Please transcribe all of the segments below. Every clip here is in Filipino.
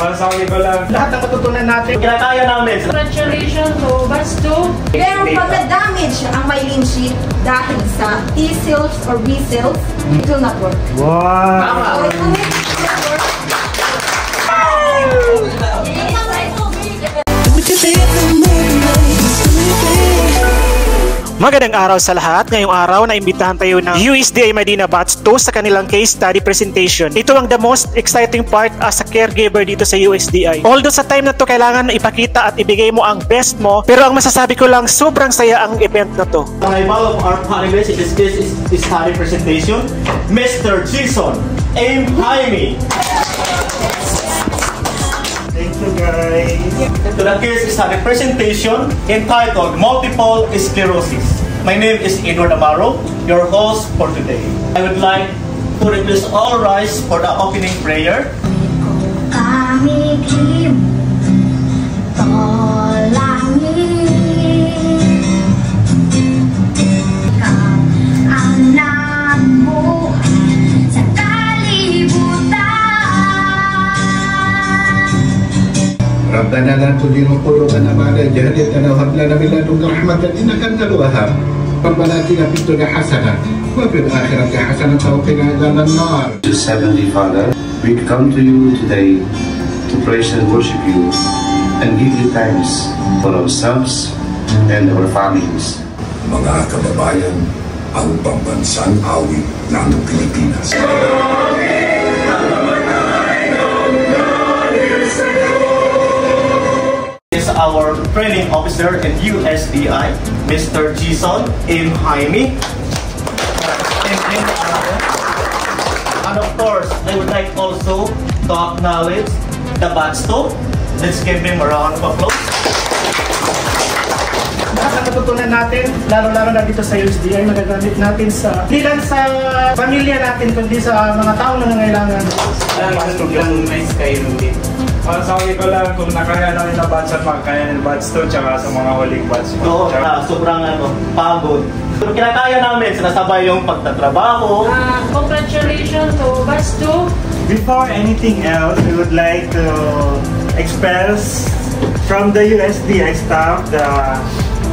Sabi ko lang, lahat ng matutunan natin, kinakaya namin. Congratulations to batch 2. Pero pag na-damage ang myelin sheath dahil sa T-cells or B-cells, it will not work. Wow! So, it will not work. Magandang araw sa lahat. Ngayong araw na imbitahan tayo ng USDA Medina Batch 2 sa kanilang case study presentation. Ito ang the most exciting part as a caregiver dito sa USDA. Although sa time na to kailangan na ipakita at ibigay mo ang best mo, pero ang masasabi ko lang sobrang saya ang event na to. The rival of our panelists in this case is this study presentation, Mr. Jason M. Jaime. Thank you guys. To the case study presentation entitled Multiple Sclerosis. My name is Edward Amaro, your host for today. I would like to request all rise for the opening prayer. ربنا لا تزغ قلوبنا بعد إذ هديتنا وهب لنا من لدنك رحمة إنك أنت الوهاب ربنا آتنا في الدنيا حسنة وفي الآخرة حسنة وقنا عذاب النار. Heavenly Father, we come to you today to praise and worship you and give you thanks for ourselves and our families. Mga kababayan, ang pambansang awit ng Pilipinas. Our training officer in USDI, Mr. Jason M. Jaime. And of course, I would like also to acknowledge the batch 2. Let's give them a round of applause. Lahat ng matutunan natin, lalo-lalo na dito sa USDA, magagamit natin sa hindi lang sa pamilya natin, kundi sa mga taong nangangailangan. Yung nice kayo din. Sabi ko lang, kung nakaya namin na batch at makakaya ng batch 2 tsaka sa mga huling batch. So, sobrang pagod. Pero kinakaya namin, sinasabay yung pagtatrabaho. Congratulations to batch 2. Before anything else, we would like to express from the USDA staff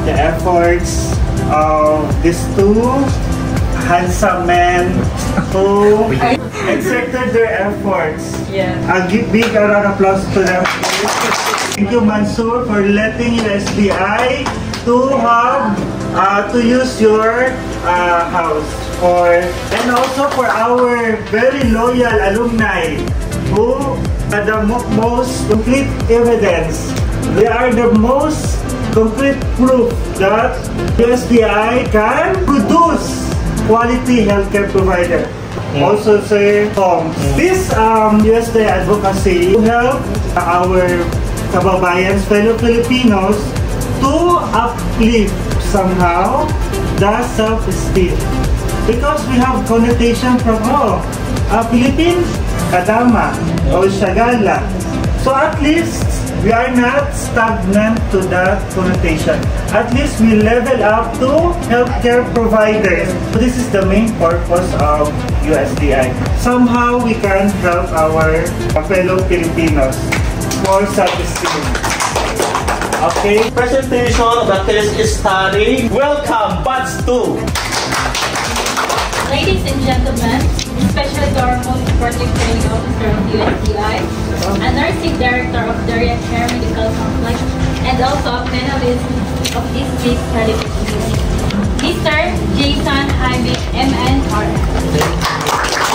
the efforts of these two handsome men who exerted their efforts. Yeah. A big round of applause to them. Thank you, Mansoor, for letting USDI to have to use your house. And also for our very loyal alumni who are the most complete evidence. They are the most complete proof that USDI can produce quality healthcare provider. Also say this USDA advocacy to help our kababayans, fellow Filipinos to uplift somehow the self-esteem. Because we have connotation from Philippines, kadama, o shagala. So at least we are not stagnant to that connotation. At least we level up to healthcare providers. So this is the main purpose of USDI. Somehow we can help our fellow Filipinos for self-esteem. Okay? Presentation of the case study. Welcome, batch 2. Ladies and gentlemen, especially to our most supportive training officer of USDI, a nursing director of Daria Care Medical Complex, and also a panelist of this case study presentation, Mr. Jason Jaime, MNR.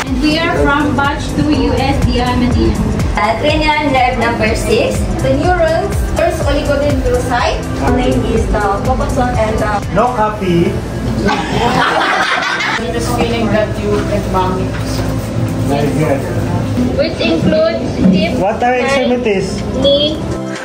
And we are from batch 2 USDI Medina. Cranial nerve number 6, the neurons, first oligodendrocyte. The name is the Pocoson and the... No copy. This feeling that you can vomit. Very good. Which includes hip, What are extremities? knee.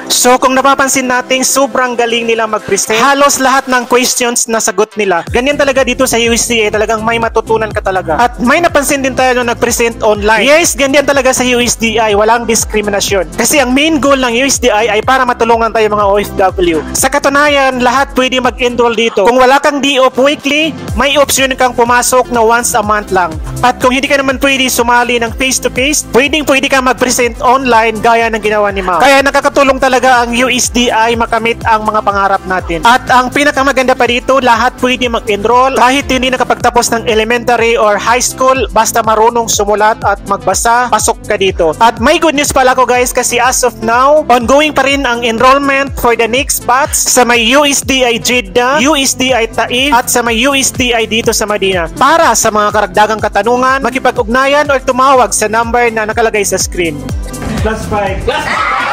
So kung napapansin natin, sobrang galing nila mag-present. Halos lahat ng questions na sagot nila. Ganyan talaga dito sa USDA, talagang may matutunan ka talaga. At may napansin din tayo nung nag-present online. Yes, ganyan talaga sa USDI, walang diskriminasyon. Kasi ang main goal ng USDI ay para matulungan tayo mga OFW. Sa katunayan, lahat pwede mag-enroll dito. Kung wala kang day off weekly, may option kang pumasok na once a month lang. At kung hindi ka naman pwede sumali ng face-to-face, pwede ka mag-present online gaya ng ginawa ni Ma'am. Kaya nakakatulong talaga ang USDI makamit ang mga pangarap natin. At ang pinakamaganda pa dito, lahat pwede mag-enroll kahit hindi nakapagtapos ng elementary or high school, basta marunong sumulat at magbasa, pasok ka dito. At may good news pala ko guys, kasi as of now, ongoing pa rin ang enrollment for the next batch sa may USDI Jeddah, USDI Taif at sa may USDI dito sa Medina. Para sa mga karagdagang katanungan, makipag-ugnayan or tumawag sa number na nakalagay sa screen. +5.